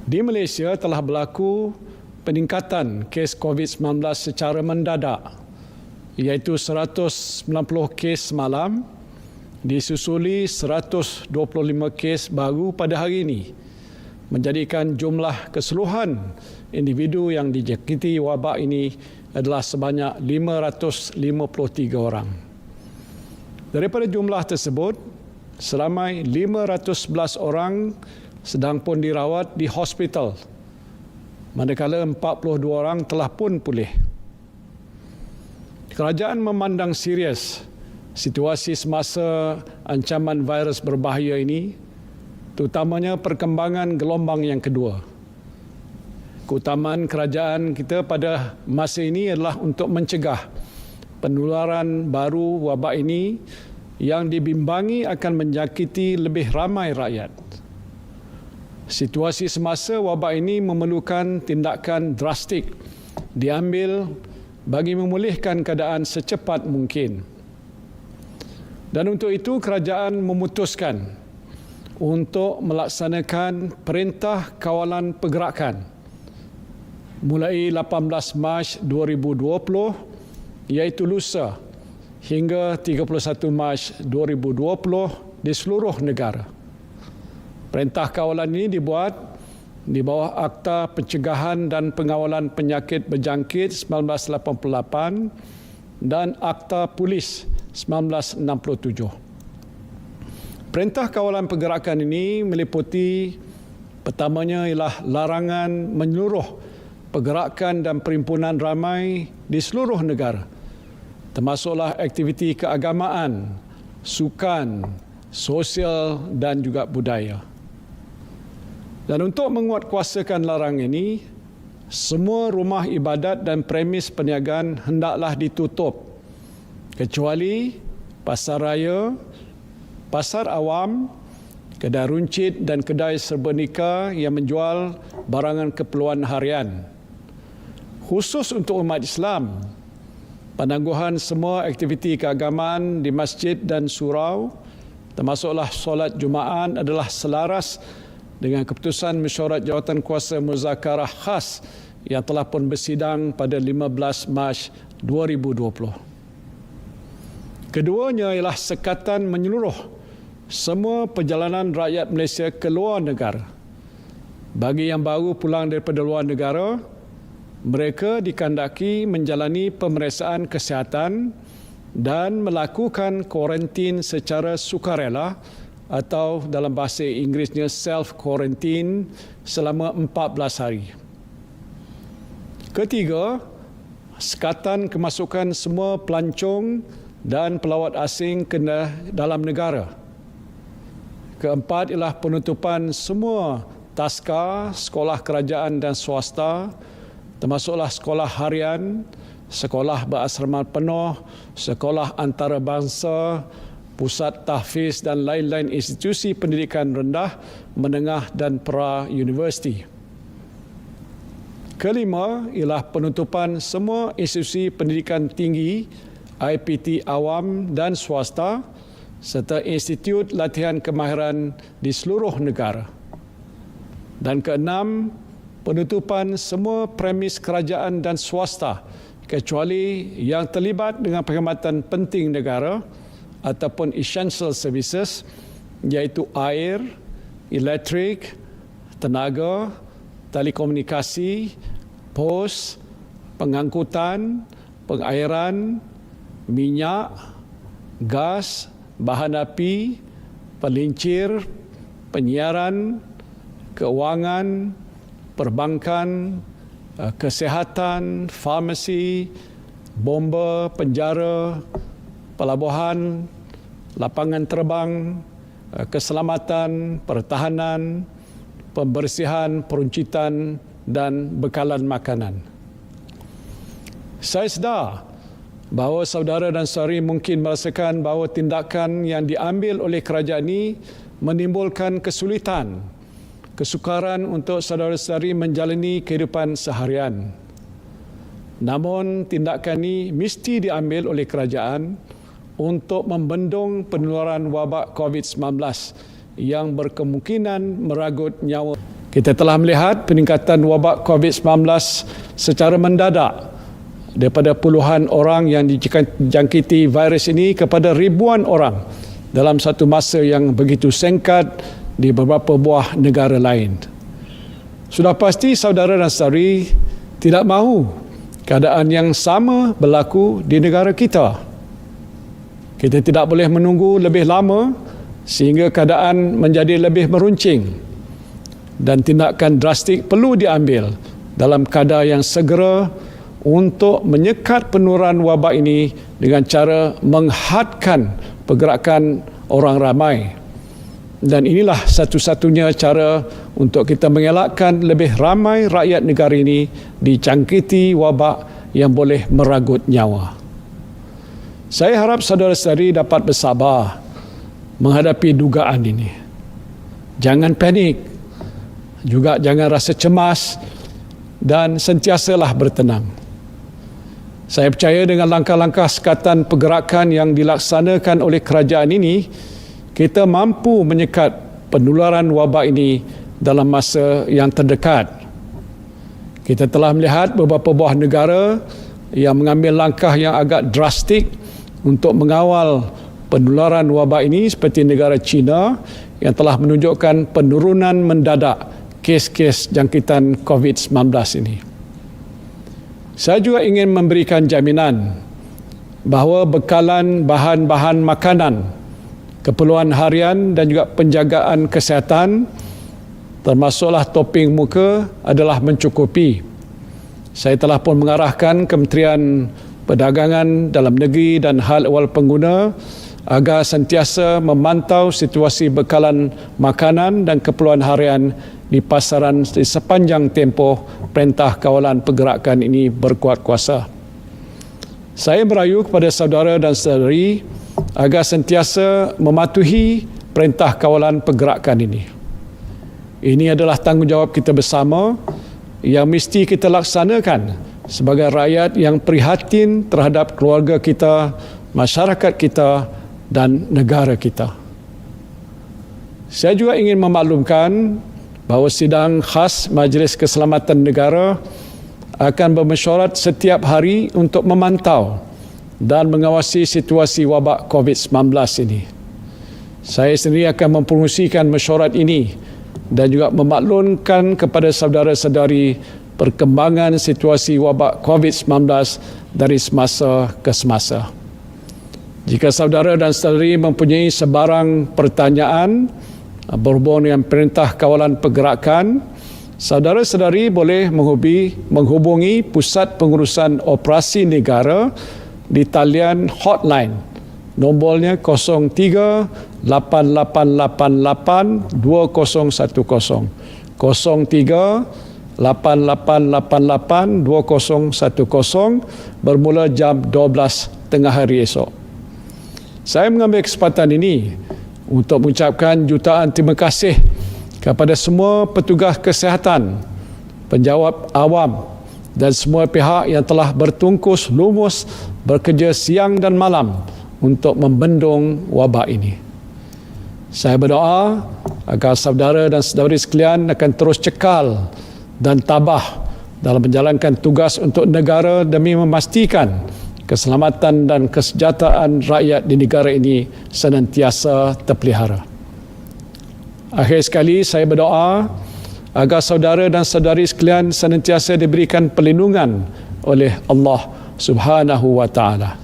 Di Malaysia telah berlaku peningkatan kes COVID-19 secara mendadak, iaitu 190 kes semalam, disusuli 125 kes baru pada hari ini, menjadikan jumlah keseluruhan individu yang dijangkiti wabak ini adalah sebanyak 553 orang. Daripada jumlah tersebut, seramai 511 orang sedang pun dirawat di hospital, manakala 42 orang telah pun pulih. Kerajaan memandang serius situasi semasa ancaman virus berbahaya ini, terutamanya perkembangan gelombang yang kedua. Keutamaan kerajaan kita pada masa ini adalah untuk mencegah penularan baru wabak ini yang dibimbangi akan menjangkiti lebih ramai rakyat. Situasi semasa wabak ini memerlukan tindakan drastik diambil bagi memulihkan keadaan secepat mungkin. Dan untuk itu kerajaan memutuskan untuk melaksanakan Perintah Kawalan Pergerakan mulai 18 Mac 2020 iaitu lusa hingga 31 Mac 2020 di seluruh negara. Perintah kawalan ini dibuat di bawah Akta Pencegahan dan Pengawalan Penyakit Berjangkit 1988 dan Akta Polis 1967. Perintah Kawalan Pergerakan ini meliputi pertamanya ialah larangan menyeluruh pergerakan dan perhimpunan ramai di seluruh negara, termasuklah aktiviti keagamaan, sukan, sosial dan juga budaya. Dan untuk menguatkuasakan larangan ini, semua rumah ibadat dan premis perniagaan hendaklah ditutup, kecuali pasar raya, pasar awam, kedai runcit dan kedai serba yang menjual barangan keperluan harian. Khusus untuk umat Islam, penangguhan semua aktiviti keagamaan di masjid dan surau, termasuklah solat Jumaat adalah selaras dengan keputusan Mesyuarat Jawatankuasa Muzakarah Khas yang telah pun bersidang pada 15 Mac 2020. Keduanya ialah sekatan menyeluruh semua perjalanan rakyat Malaysia ke luar negara. Bagi yang baru pulang daripada luar negara, mereka dikandaki menjalani pemeriksaan kesihatan dan melakukan kuarantin secara sukarela atau dalam bahasa Inggerisnya self-quarantine selama 14 hari. Ketiga, sekatan kemasukan semua pelancong dan pelawat asing ke dalam negara. Keempat ialah penutupan semua taska, sekolah kerajaan dan swasta, termasuklah sekolah harian, sekolah berasrama penuh, sekolah antarabangsa, pusat tahfiz dan lain-lain institusi pendidikan rendah, menengah dan pra-universiti. Kelima ialah penutupan semua institusi pendidikan tinggi, IPT awam dan swasta, serta institut latihan kemahiran di seluruh negara. Dan keenam, penutupan semua premis kerajaan dan swasta, kecuali yang terlibat dengan perkhidmatan penting negara ataupun essential services, iaitu air, elektrik, tenaga, telekomunikasi, pos, pengangkutan, pengairan, minyak, gas, bahan api, pelincir, penyiaran, keuangan, perbankan, kesihatan, farmasi, bomba, penjara, pelabuhan, lapangan terbang, keselamatan, pertahanan, pembersihan, peruncitan dan bekalan makanan. Saya sedar bahawa saudara dan saudari mungkin merasakan bahawa tindakan yang diambil oleh kerajaan ini menimbulkan kesulitan, kesukaran untuk saudara-saudari menjalani kehidupan seharian. Namun tindakan ini mesti diambil oleh kerajaan untuk membendung penularan wabak COVID-19 yang berkemungkinan meragut nyawa. Kita telah melihat peningkatan wabak COVID-19 secara mendadak daripada puluhan orang yang dijangkiti virus ini kepada ribuan orang dalam satu masa yang begitu singkat di beberapa buah negara lain. Sudah pasti saudara dan saudari tidak mahu keadaan yang sama berlaku di negara kita. Kita tidak boleh menunggu lebih lama sehingga keadaan menjadi lebih meruncing, dan tindakan drastik perlu diambil dalam kadar yang segera untuk menyekat penularan wabak ini dengan cara menghadkan pergerakan orang ramai. Dan inilah satu-satunya cara untuk kita mengelakkan lebih ramai rakyat negara ini dijangkiti wabak yang boleh meragut nyawa. Saya harap saudara-saudari dapat bersabar menghadapi dugaan ini. Jangan panik, juga jangan rasa cemas, dan sentiasalah bertenang. Saya percaya dengan langkah-langkah sekatan pergerakan yang dilaksanakan oleh kerajaan ini, kita mampu menyekat penularan wabak ini dalam masa yang terdekat. Kita telah melihat beberapa buah negara yang mengambil langkah yang agak drastik untuk mengawal penularan wabak ini, seperti negara China yang telah menunjukkan penurunan mendadak kes-kes jangkitan COVID-19 ini. Saya juga ingin memberikan jaminan bahawa bekalan bahan-bahan makanan, keperluan harian dan juga penjagaan kesihatan termasuklah topeng muka adalah mencukupi. Saya telah pun mengarahkan Kementerian Perdagangan Dalam Negeri dan Hal Ehwal Pengguna agar sentiasa memantau situasi bekalan makanan dan keperluan harian di pasaran di sepanjang tempoh Perintah Kawalan Pergerakan ini berkuat kuasa. Saya merayu kepada saudara dan saudari agar sentiasa mematuhi Perintah Kawalan Pergerakan ini. Ini adalah tanggungjawab kita bersama yang mesti kita laksanakan sebagai rakyat yang prihatin terhadap keluarga kita, masyarakat kita dan negara kita. Saya juga ingin memaklumkan bahawa sidang khas Majlis Keselamatan Negara akan bermesyuarat setiap hari untuk memantau dan mengawasi situasi wabak COVID-19 ini. Saya sendiri akan mempromosikan mesyuarat ini dan juga memaklumkan kepada saudara-saudari perkembangan situasi wabak COVID-19 dari semasa ke semasa. Jika saudara dan saudari mempunyai sebarang pertanyaan berhubung dengan Perintah Kawalan Pergerakan, saudara-saudari boleh menghubungi Pusat Pengurusan Operasi Negara di talian hotline. Nombornya 03-8888-2010. 03-8888-2010 bermula jam 12 tengah hari esok. Saya mengambil kesempatan ini untuk mengucapkan jutaan terima kasih kepada semua petugas kesihatan, penjawat awam dan semua pihak yang telah bertungkus lumus bekerja siang dan malam untuk membendung wabak ini. Saya berdoa agar saudara dan saudari sekalian akan terus cekal dan tabah dalam menjalankan tugas untuk negara demi memastikan keselamatan dan kesejahteraan rakyat di negara ini senantiasa terpelihara. Akhir sekali, saya berdoa agar saudara dan saudari sekalian senantiasa diberikan perlindungan oleh Allah Subhanahu wa Ta'ala.